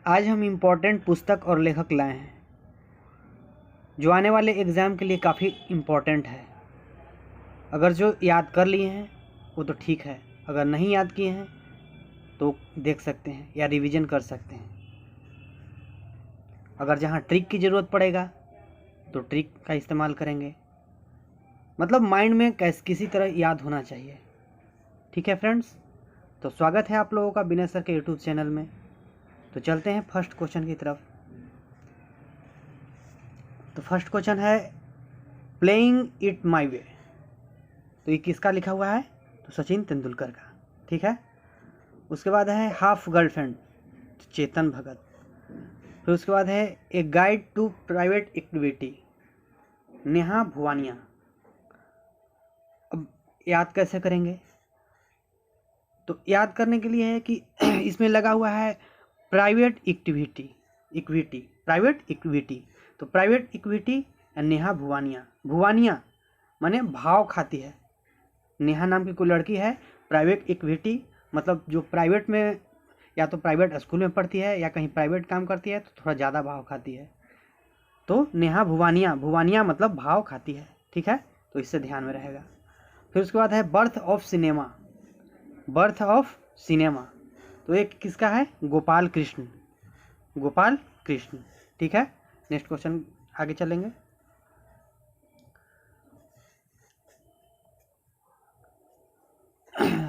आज हम इम्पोर्टेंट पुस्तक और लेखक लाए हैं जो आने वाले एग्ज़ाम के लिए काफ़ी इम्पोर्टेंट है। अगर जो याद कर लिए हैं वो तो ठीक है, अगर नहीं याद किए हैं तो देख सकते हैं या रिवीजन कर सकते हैं। अगर जहाँ ट्रिक की ज़रूरत पड़ेगा तो ट्रिक का इस्तेमाल करेंगे। मतलब माइंड में किसी तरह याद होना चाहिए। ठीक है फ्रेंड्स, तो स्वागत है आप लोगों का विनय सर के यूट्यूब चैनल में। तो चलते हैं फर्स्ट क्वेश्चन की तरफ। तो फर्स्ट क्वेश्चन है प्लेइंग इट माई वे। तो ये किसका लिखा हुआ है? तो सचिन तेंदुलकर का। ठीक है। उसके बाद है हाफ गर्लफ्रेंड, चेतन भगत। फिर उसके बाद है a guide to private activity, Neha Bhuvania. अब याद कैसे करेंगे? तो याद करने के लिए है कि इसमें लगा हुआ है प्राइवेट इक्विटी प्राइवेट इक्विटी। तो प्राइवेट इक्विटी नेहा भुवानिया। भुवानिया माने भाव खाती है। नेहा नाम की कोई लड़की है। प्राइवेट इक्विटी मतलब जो प्राइवेट में या तो प्राइवेट स्कूल में पढ़ती है या कहीं प्राइवेट काम करती है तो थोड़ा ज़्यादा भाव खाती है। तो नेहा भुवानिया, भुवानिया मतलब भाव खाती है। ठीक है, तो इससे ध्यान में रहेगा। फिर उसके बाद है birth of cinema, birth of cinema. तो एक किसका है? गोपाल कृष्ण, गोपाल कृष्ण। ठीक है, नेक्स्ट क्वेश्चन आगे चलेंगे।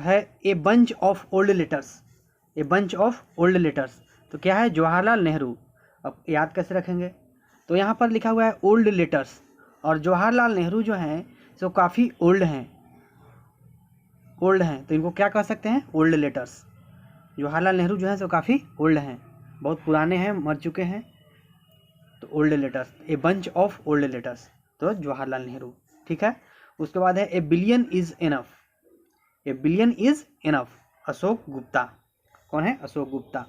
है a bunch of old letters, a bunch of old letters. तो क्या है? जवाहरलाल नेहरू। अब याद कैसे रखेंगे? तो यहाँ पर लिखा हुआ है ओल्ड लेटर्स, और जवाहरलाल नेहरू जो हैं सो काफ़ी ओल्ड हैं, ओल्ड हैं, तो इनको क्या कह सकते हैं? Old letters. जवाहरलाल नेहरू जो है सो काफ़ी ओल्ड हैं, बहुत पुराने हैं, मर चुके हैं। तो old letters, a bunch of old letters, तो जवाहरलाल नेहरू। ठीक है। उसके बाद है ए billion is enough, A billion is enough, Ashok Gupta. कौन है? अशोक गुप्ता।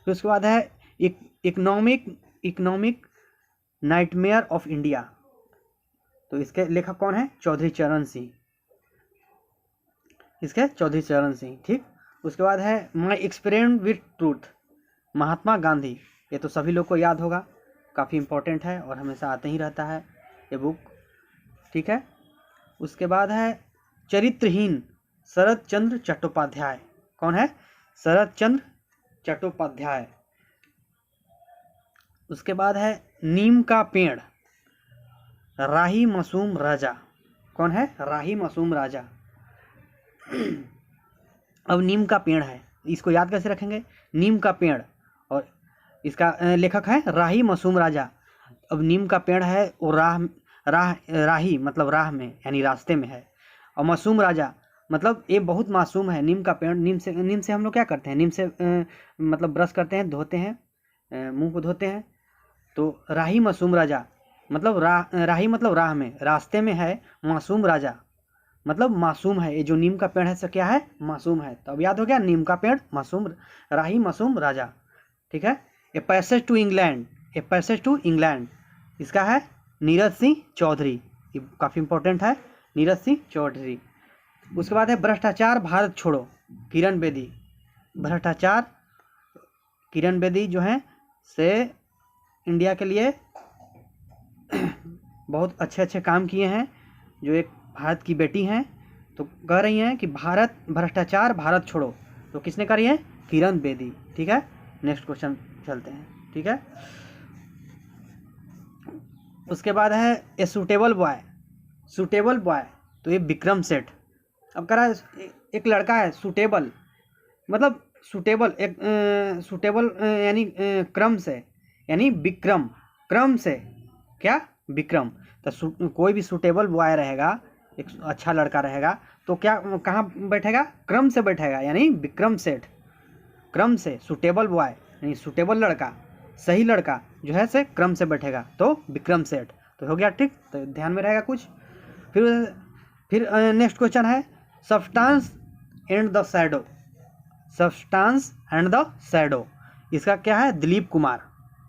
फिर उसके बाद है इकोनॉमिक नाइटमेयर ऑफ इंडिया। तो इसके लेखक कौन है? चौधरी चरण सिंह, इसके चौधरी चरण सिंह। ठीक। उसके बाद है my experiment with truth, Mahatma Gandhi. ये तो सभी लोग को याद होगा, काफ़ी इम्पोर्टेंट है और हमेशा आते ही रहता है ये बुक। ठीक है। उसके बाद है चरित्रहीन, शरद चंद्र चट्टोपाध्याय। कौन है? शरद चंद्र चट्टोपाध्याय। उसके बाद है नीम का पेड़, राही मासूम राजा। कौन है? राही मासूम राजा। अब नीम का पेड़ है, इसको याद कैसे रखेंगे? नीम का पेड़, और इसका लेखक है राही मासूम राजा। अब नीम का पेड़ है वो राही मतलब राह में यानी रास्ते में है, और मासूम राजा मतलब ये बहुत मासूम है। नीम का पेड़, नीम से हम लोग क्या करते हैं? नीम से मतलब ब्रश करते हैं, धोते हैं, मुंह को धोते हैं। तो राही मासूम राजा मतलब राही मतलब राह में, रास्ते में है। मासूम राजा मतलब मासूम है। ये जो नीम का पेड़ है सो क्या है? मासूम है। तो अब याद हो गया, नीम का पेड़, मासूम, राही मासूम राजा। ठीक है। A passage to England, a passage to England, इसका है नीरज सिंह चौधरी। ये काफ़ी इंपॉर्टेंट है, नीरज सिंह चौधरी। उसके बाद है भ्रष्टाचार भारत छोड़ो, किरण बेदी। भ्रष्टाचार, किरण बेदी जो हैं से इंडिया के लिए बहुत अच्छे अच्छे काम किए हैं, जो एक भारत की बेटी हैं। तो कह रही हैं कि भारत भ्रष्टाचार भारत छोड़ो, तो किसने करी है? किरण बेदी। ठीक है, नेक्स्ट क्वेश्चन चलते हैं। ठीक है। उसके बाद है a suitable boy, suitable boy. तो ये विक्रम सेठ। अब कह रहा है एक लड़का है सूटेबल, मतलब सूटेबल एक सूटेबल यानी क्रम से, यानी विक्रम, क्रम से क्या? विक्रम। तो कोई भी सूटेबल बॉय रहेगा, एक अच्छा लड़का रहेगा, तो क्या कहाँ बैठेगा? क्रम से बैठेगा, यानी विक्रम सेठ। क्रम से सूटेबल बॉय यानी सूटेबल लड़का, सही लड़का जो है से क्रम से बैठेगा, तो विक्रम सेठ। तो हो गया। ठीक, तो ध्यान में रहेगा कुछ। फिर नेक्स्ट क्वेश्चन है substance and the shadow, substance and the shadow. इसका क्या है? दिलीप कुमार।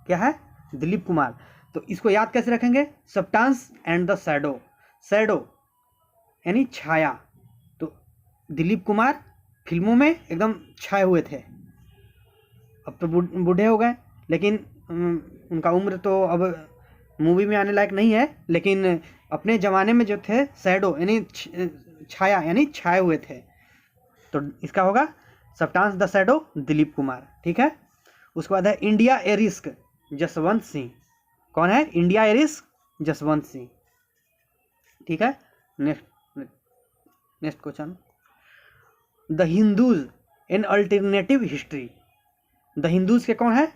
क्या है? दिलीप कुमार। तो इसको याद कैसे रखेंगे? Substance and the shadow, shadow यानी छाया। तो दिलीप कुमार फिल्मों में एकदम छाए हुए थे, अब तो बूढ़े हो गए, लेकिन उनका उम्र तो अब मूवी में आने लायक नहीं है, लेकिन अपने ज़माने में जो थे शैडो यानी छाया यानी छाए हुए थे। तो इसका होगा सप्तांश द शैडो दिलीप कुमार। ठीक है, उसके बाद है इंडिया ए रिस्क जसवंत सिंह। कौन है इंडिया ए रिस्क जसवंत सिंह। ठीक है, next question, the Hindus an alternative history. The Hindus के कौन है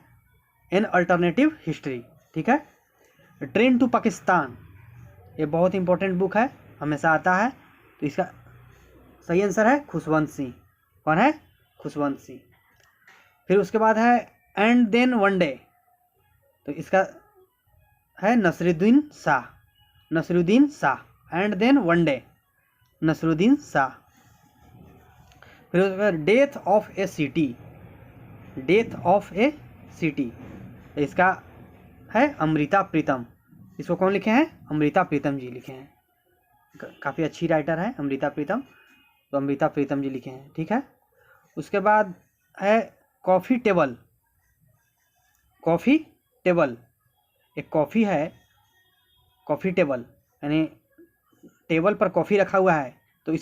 एन अल्टरनेटिव हिस्ट्री। ठीक है, ट्रेन टू पाकिस्तान, ये बहुत इंपॉर्टेंट बुक है, हमेशा आता है। तो इसका सही आंसर है खुशवंत सिंह। कौन है खुशवंत सिंह। फिर उसके बाद है एंड देन वन डे, तो इसका है Naseeruddin Shah. Naseeruddin Shah, and then one day Naseeruddin Shah. फिर उसके बाद death of a city. Death of a city, इसका है अमृता प्रीतम। इसको कौन लिखे हैं अमृता प्रीतम जी लिखे हैं, काफ़ी अच्छी राइटर है अमृता प्रीतम, तो अमृता प्रीतम जी लिखे हैं। ठीक है, उसके बाद है कॉफ़ी टेबल। कॉफ़ी टेबल, एक कॉफ़ी है, कॉफ़ी टेबल यानी टेबल पर कॉफ़ी रखा हुआ है। तो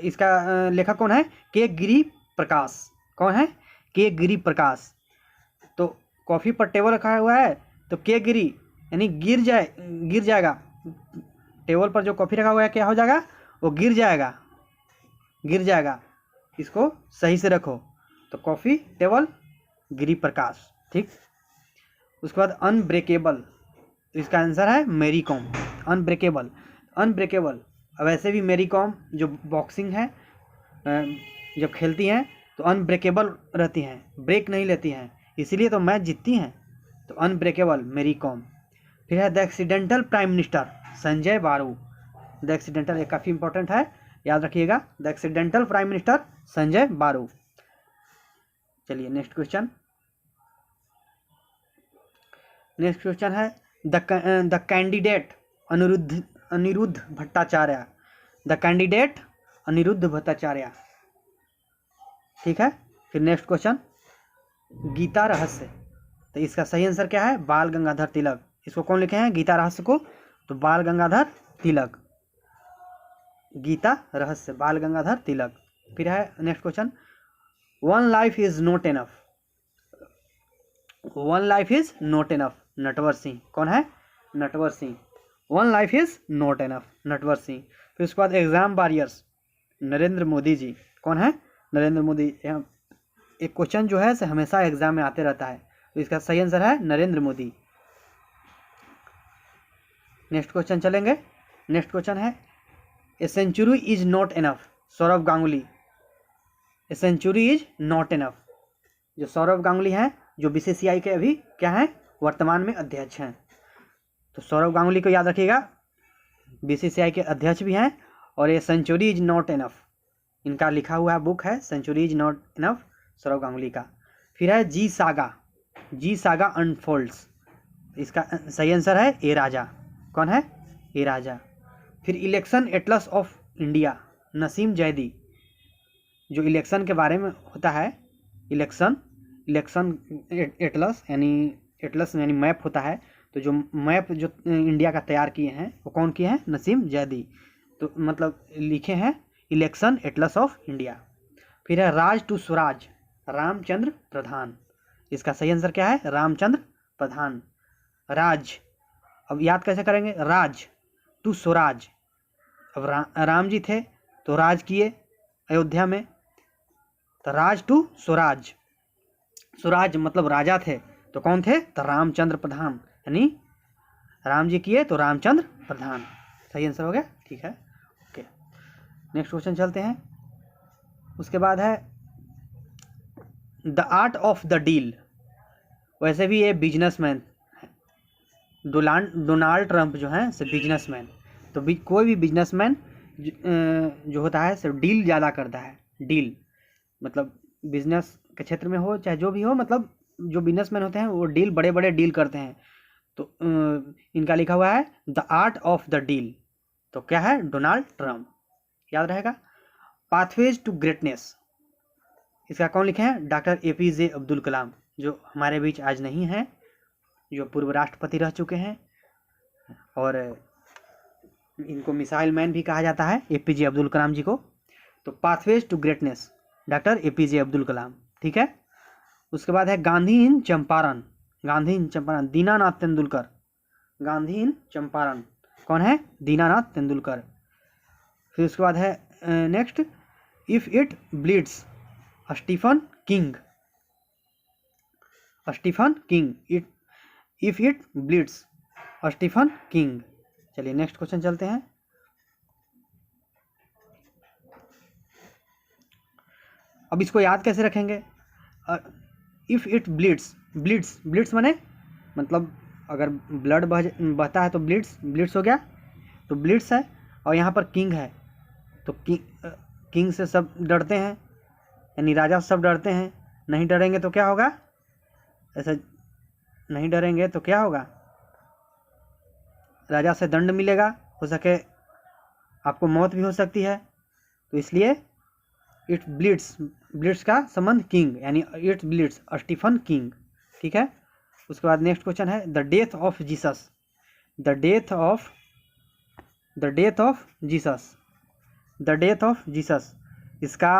इसका लेखक कौन है के गिरी प्रकाश। कौन है के गिरी प्रकाश। तो कॉफ़ी पर टेबल रखा हुआ है तो के गिरी यानी गिर जाएगा। टेबल पर जो कॉफ़ी रखा हुआ है क्या हो जाएगा, वो गिर जाएगा। इसको सही से रखो। तो कॉफ़ी टेबल गिरी प्रकाश। ठीक, उसके बाद अनब्रेकेबल, तो इसका आंसर है मैरी कॉम। अनब्रेकेबल वैसे भी मैरी कॉम जो बॉक्सिंग है जब खेलती हैं तो अनब्रेकेबल रहती हैं, ब्रेक नहीं लेती हैं, इसीलिए तो मैच जीतती हैं। तो अनब्रेकेबल मैरी कॉम। फिर है the accidental prime minister Sanjay Baru. The accidental, ये काफ़ी इंपॉर्टेंट है, याद रखिएगा, the accidental prime minister Sanjay Baru. चलिए नेक्स्ट क्वेश्चन है the candidate Anirudh Bhattacharya. The candidate Anirudh Bhattacharya. ठीक है, फिर नेक्स्ट क्वेश्चन गीता रहस्य, तो इसका सही आंसर क्या है बाल गंगाधर तिलक। इसको कौन लिखे हैं गीता रहस्य को, तो बाल गंगाधर तिलक। गीता रहस्य बाल गंगाधर तिलक। फिर है next question one life is not enough. One life is not enough Natwar Singh. कौन है Natwar Singh. One life is not enough Natwar Singh. फिर उसके बाद एग्जाम वॉरियर्स नरेंद्र मोदी जी। कौन है नरेंद्र मोदी। एक क्वेश्चन जो है से हमेशा एग्जाम में आते रहता है, तो इसका सही आंसर है नरेंद्र मोदी। नेक्स्ट क्वेश्चन चलेंगे। नेक्स्ट क्वेश्चन है a century is not enough Sourav Ganguly. A century is not enough, जो सौरव गांगुली हैं जो बीसीसीआई के अभी क्या हैं वर्तमान में अध्यक्ष हैं। तो सौरव गांगुली को याद रखिएगा, बीसीसीआई के अध्यक्ष भी हैं, और ये सेंचुरी इज नॉट इनफ इनका लिखा हुआ बुक है, century is not enough Sourav Ganguly का। फिर है जी सागा अनफोल्ड्स, इसका सही आंसर है ए राजा। कौन है ए राजा। फिर election Atlas of India Naseem Zaidi, जो इलेक्शन के बारे में होता है, इलेक्शन एटलस यानी मैप होता है, तो जो मैप जो इंडिया का तैयार किए हैं वो कौन किए हैं नसीम जैदी। तो मतलब लिखे हैं इलेक्शन एटलस ऑफ इंडिया। फिर है राज टू स्वराज रामचंद्र प्रधान। इसका सही आंसर क्या है रामचंद्र प्रधान। राज, अब याद कैसे करेंगे, राज टू स्वराज। अब राम जी थे तो राज किए अयोध्या में, तो राज टू स्वराज। स्वराज मतलब राजा थे, तो कौन थे तो रामचंद्र प्रधान, यानी राम जी किए तो रामचंद्र प्रधान। सही आंसर हो गया। ठीक है, ओके नेक्स्ट क्वेश्चन चलते हैं। उसके बाद है the art of the deal. वैसे भी ये बिजनेसमैन है, डोनाल्ड ट्रंप जो है से बिजनेसमैन। तो कोई भी बिजनेसमैन जो होता है सिर्फ डील ज़्यादा करता है। डील मतलब बिजनेस के क्षेत्र में हो चाहे जो भी हो, मतलब जो बिजनेसमैन होते हैं वो डील बड़े बड़े डील करते हैं। तो इनका लिखा हुआ है the art of the deal, तो क्या है डोनाल्ड ट्रंप, याद रहेगा। पाथवेज टू ग्रेटनेस, इसका कौन लिखे हैं डॉक्टर APJ अब्दुल कलाम जो हमारे बीच आज नहीं हैं, जो पूर्व राष्ट्रपति रह चुके हैं और इनको मिसाइल मैन भी कहा जाता है, APJ अब्दुल कलाम जी को। तो pathways to greatness, doctor APJ Abdul Kalam, ठीक है। उसके बाद है गांधी इन चंपारण, गांधी इन चंपारण, दीनानाथ तेंदुलकर, गांधी इन चंपारण कौन है? दीनानाथ तेंदुलकर। फिर उसके बाद है next, if it bleeds, Stephen King, Stephen King, if it bleeds, Stephen King. चलिए नेक्स्ट क्वेश्चन चलते हैं। अब इसको याद कैसे रखेंगे? इफ इट ब्लीड्स, ब्लीड्स माने मतलब अगर ब्लड बहता है तो ब्लीड्स हो गया, तो ब्लीड्स है। और यहाँ पर किंग है, तो किंग से सब डरते हैं, यानी राजा से सब डरते हैं। नहीं डरेंगे तो क्या होगा? ऐसा नहीं डरेंगे तो क्या होगा? राजा से दंड मिलेगा, हो सके आपको मौत भी हो सकती है। तो इसलिए इट ब्लीड्स, ब्लीड्स का संबंध किंग, यानी इट ब्लीड्स, स्टीफन किंग, ठीक है। उसके बाद नेक्स्ट क्वेश्चन है the death of Jesus, the death of Jesus, the death of Jesus, इसका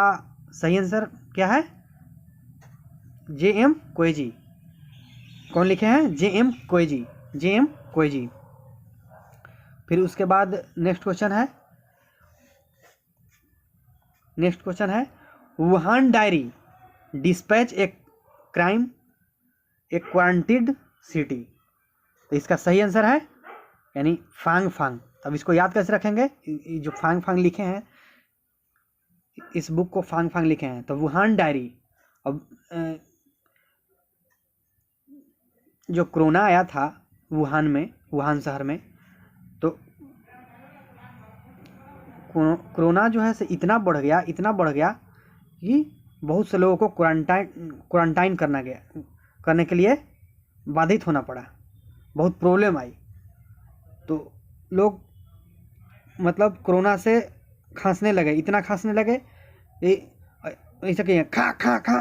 सही आंसर क्या है? JM कोएजी। कौन लिखे हैं? JM कोएजी, JM कोएजी। फिर उसके बाद नेक्स्ट क्वेश्चन है Wuhan diary dispatch a crime a quarantined city. तो इसका सही आंसर है यानी फांग फांग। अब इसको याद कैसे रखेंगे? जो फांग फांग लिखे हैं, इस बुक को फांग फांग लिखे हैं। तो वुहान डायरी, अब जो कोरोना आया था वुहान में, वुहान शहर में, तो कोरोना जो है से इतना बढ़ गया कि बहुत से लोगों को क्वारंटाइन करने के लिए बाधित होना पड़ा, बहुत प्रॉब्लम आई। तो लोग मतलब कोरोना से खांसने लगे, इतना खांसने लगे ऐसा कहिए खा खा खा,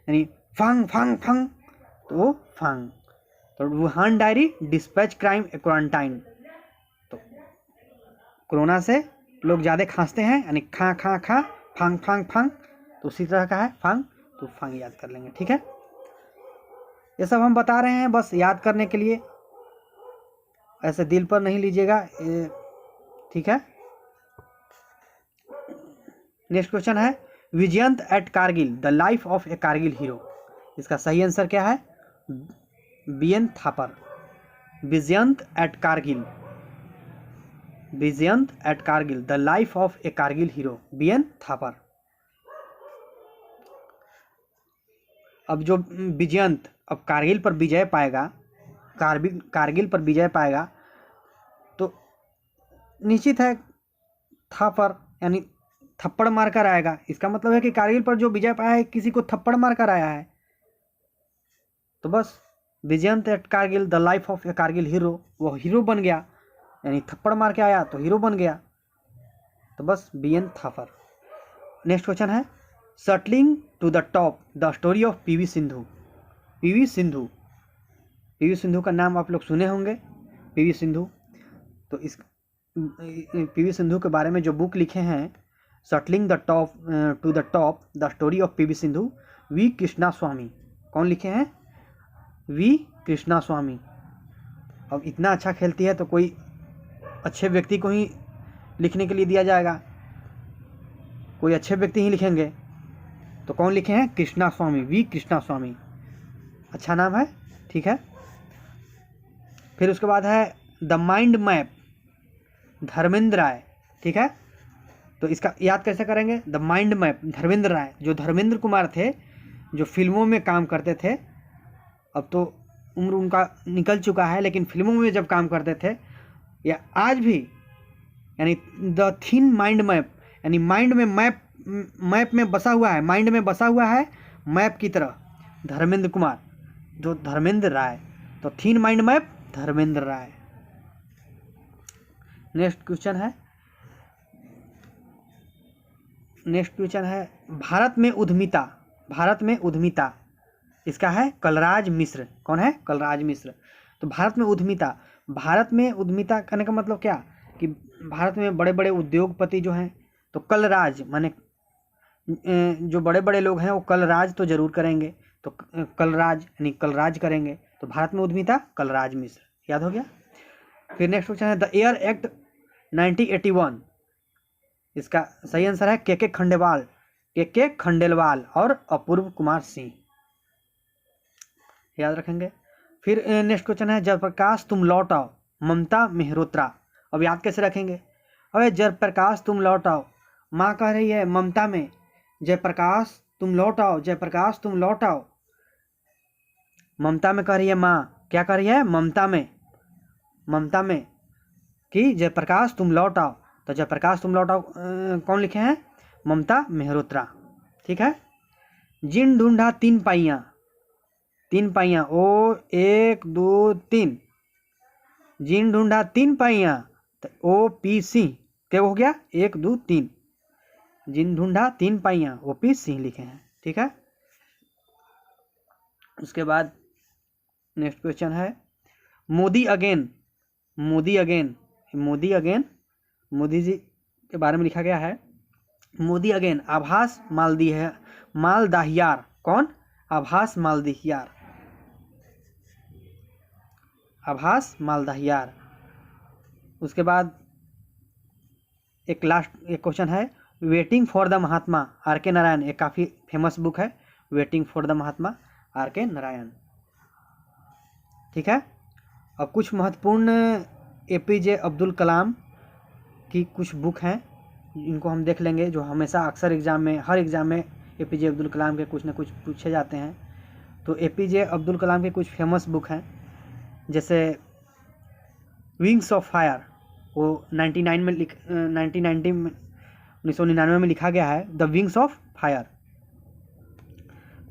यानी फांग फांग फांग, तो वो फांग। तो वुहान डायरी डिस्पैच क्राइम ए क्वारंटाइन। तो कोरोना से लोग ज़्यादा खांसते हैं, यानी खा खा खा, फांग फांग फांग, तो उसी तरह का है फांग, तो फांग याद कर लेंगे, ठीक है। ये सब हम बता रहे हैं बस याद करने के लिए, ऐसे दिल पर नहीं लीजिएगा, ठीक है। नेक्स्ट क्वेश्चन है Vijyant at Kargil, the life of a Kargil hero. इसका सही आंसर क्या है? BN Thapar. Vijyant at Kargil, Vijyant at Kargil, the life of a Kargil hero, BN Thapar. अब जो विजयंत अब कारगिल पर विजय पाएगा, कारगिल पर विजय पाएगा, तो निश्चित है थापर यानी थप्पड़ मारकर आएगा। इसका मतलब है कि कारगिल पर जो विजय पाया है किसी को थप्पड़ मारकर आया है। तो बस Vijyant at Kargil, the life of a Kargil hero, वो हीरो बन गया, यानी थप्पड़ मार के आया तो हीरो बन गया। तो बस BN थापर। नेक्स्ट क्वेश्चन है shuttling to the top, the story of PV Sindhu. PV Sindhu का नाम आप लोग सुने होंगे, PV सिंधु। तो इस PV सिंधु के बारे में जो बुक लिखे हैं, shuttling the top to the top, the story of PV Sindhu, V Krishnaswamy. कौन लिखे हैं? V कृष्णास्वामी। अब इतना अच्छा खेलती है तो कोई अच्छे व्यक्ति को ही लिखने के लिए दिया जाएगा, कोई अच्छे व्यक्ति ही लिखेंगे। तो कौन लिखे हैं? कृष्णास्वामी, V कृष्णास्वामी, अच्छा नाम है, ठीक है। फिर उसके बाद है द माइंड मैप, धर्मेंद्र राय, ठीक है। तो इसका याद कैसे करेंगे? द माइंड मैप, धर्मेंद्र राय, जो धर्मेंद्र कुमार थे, जो फिल्मों में काम करते थे, अब तो उम्र उनका निकल चुका है, लेकिन फिल्मों में जब काम करते थे या आज भी, यानी द थिन माइंड मैप, यानी माइंड में मैप में बसा हुआ है, माइंड में बसा हुआ है मैप की तरह, धर्मेंद्र कुमार, जो धर्मेंद्र राय। तो थिन माइंड मैप, धर्मेंद्र राय। नेक्स्ट क्वेश्चन है भारत में उद्यमिता, इसका है कलराज मिश्र। कौन है? कलराज मिश्र। तो भारत में उद्यमिता करने का मतलब क्या कि भारत में बड़े बड़े उद्योगपति जो हैं तो कलराज माने जो बड़े बड़े लोग हैं वो कलराज तो जरूर करेंगे, तो कलराज यानी कलराज करेंगे। तो भारत में उद्यमिता कलराज मिश्र। याद हो गया। फिर नेक्स्ट क्वेश्चन है द एयर एक्ट 1981। इसका सही आंसर है के खंडेलवाल और अपूर्व कुमार सिंह। याद रखेंगे। फिर नेक्स्ट क्वेश्चन है जयप्रकाश तुम लौट आओ, ममता मेहरोत्रा। अब याद कैसे रखेंगे? अबे जयप्रकाश तुम लौट आओ, माँ कह रही है ममता में जयप्रकाश तुम लौट आओ, जयप्रकाश तुम लौट आओ। ममता में कह रही है माँ, क्या कह रही है? ममता में कि जयप्रकाश तुम लौट आओ। तो जयप्रकाश तुम लौट आओ कौन लिखे हैं? ममता मेहरोत्रा। ठीक है। जिन ढूंढा तीन पाइयाँ ओ 1 2 3। जिन ढूंढा तीन पाइयाँ तो ओ पी सिंह। क्या हो गया? 1 2 3। जिन ढूंढा तीन पाइयाँ ओ पी सिंह लिखे हैं। ठीक है। उसके बाद नेक्स्ट क्वेश्चन है मोदी अगेन। मोदी जी के बारे में लिखा गया है। मोदी अगेन आभास मालदाहियार। कौन? आभास मालदाहियार। उसके बाद एक क्वेश्चन है waiting for the Mahatma R K Narayan. एक काफ़ी फेमस बुक है waiting for the Mahatma R K Narayan. ठीक है। अब कुछ महत्वपूर्ण एपीजे अब्दुल कलाम की कुछ बुक हैं, इनको हम देख लेंगे, जो हमेशा अक्सर हर एग्ज़ाम में एपीजे अब्दुल कलाम के कुछ न कुछ पूछे जाते हैं। तो एपीजे अब्दुल कलाम के कुछ फेमस बुक हैं, जैसे विंग्स ऑफ फायर, वो 1999 में लिखा गया है, द विंग्स ऑफ फायर।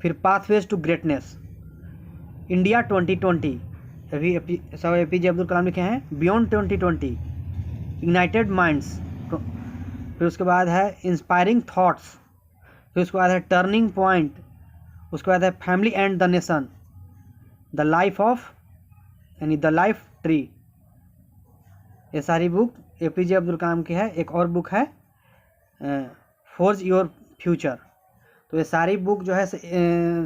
फिर पाथवेज टू ग्रेटनेस, इंडिया 2020, सब एपीजे अब्दुल कलाम लिखे हैं। Beyond 2020, ignited minds. फिर उसके बाद है इंस्पायरिंग थॉट्स। फिर उसके बाद है टर्निंग पॉइंट। उसके बाद है family and the nation, the life tree. ये सारी बुक एपीजे अब्दुल कलाम की है। एक और बुक है फोर्ज योर फ्यूचर। तो ये सारी बुक जो है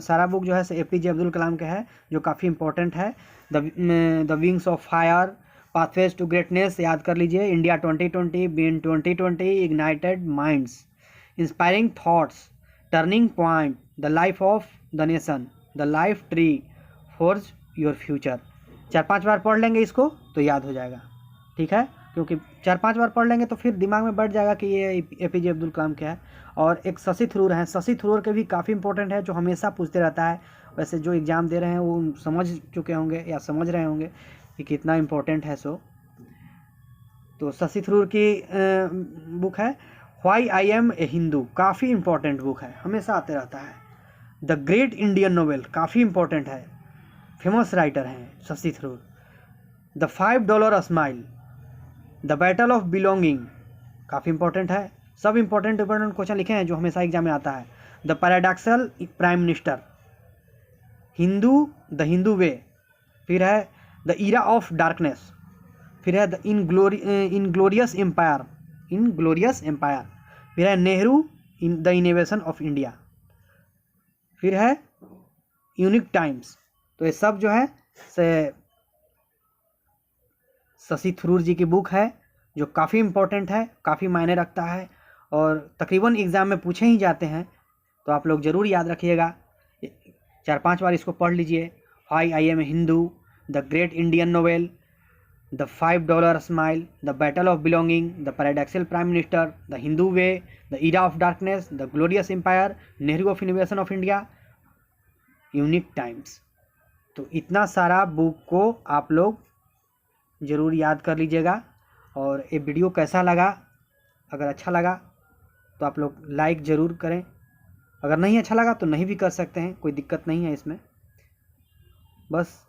सारा बुक जो है एपीजे अब्दुल कलाम के है, जो काफ़ी इंपॉर्टेंट है। The wings of fire, pathways to greatness याद कर लीजिए, India 2020, beyond 2020, ignited minds, inspiring thoughts, turning point, the life of the nation, the life tree, forge your future. 4-5 बार पढ़ लेंगे इसको तो याद हो जाएगा। ठीक है, क्योंकि 4-5 बार पढ़ लेंगे तो फिर दिमाग में बैठ जाएगा कि ये एपीजे अब्दुल कलाम क्या है। और एक शशि थरूर हैं, शशि थरूर के भी काफ़ी इंपॉर्टेंट है, जो हमेशा पूछते रहता है। वैसे जो एग्ज़ाम दे रहे हैं वो समझ चुके होंगे या समझ रहे होंगे कि कितना इम्पोर्टेंट है। तो शशि थरूर की बुक है why I am a Hindu, काफ़ी इंपॉर्टेंट बुक है, हमेशा आते रहता है। द ग्रेट इंडियन नोवेल, काफ़ी इंपॉर्टेंट है, फेमस राइटर हैं Shashi Tharoor. The $5 smile, the battle of belonging, काफ़ी इंपॉर्टेंट है। सब इंपॉर्टेंट क्वेश्चन लिखे हैं जो हमेशा एग्जाम में आता है। The paradoxical prime minister, the Hindu way. फिर है द ईरा ऑफ डार्कनेस। फिर है द इनग्लोरियस एम्पायर। फिर है Nehru in the innovation of India. फिर है यूनिक टाइम्स। तो ये सब जो है शशि थरूर जी की बुक है, जो काफ़ी इंपॉर्टेंट है, काफ़ी मायने रखता है और तकरीबन एग्ज़ाम में पूछे ही जाते हैं। तो आप लोग ज़रूर याद रखिएगा, 4-5 बार इसको पढ़ लीजिए। Why I am a Hindu, the great Indian novel, the $5 smile, the battle of belonging, the paradoxical prime minister, the Hindu way, the era of darkness, the glorious empire, Nehru of innovation of India, unique times. तो इतना सारा book को आप लोग ज़रूर याद कर लीजिएगा। और ये वीडियो कैसा लगा, अगर अच्छा लगा तो आप लोग लाइक ज़रूर करें, अगर नहीं अच्छा लगा तो नहीं भी कर सकते हैं, कोई दिक्कत नहीं है इसमें। बस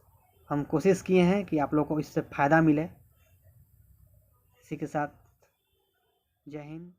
हम कोशिश किए हैं कि आप लोग को इससे फ़ायदा मिले। इसी के साथ जय हिंद।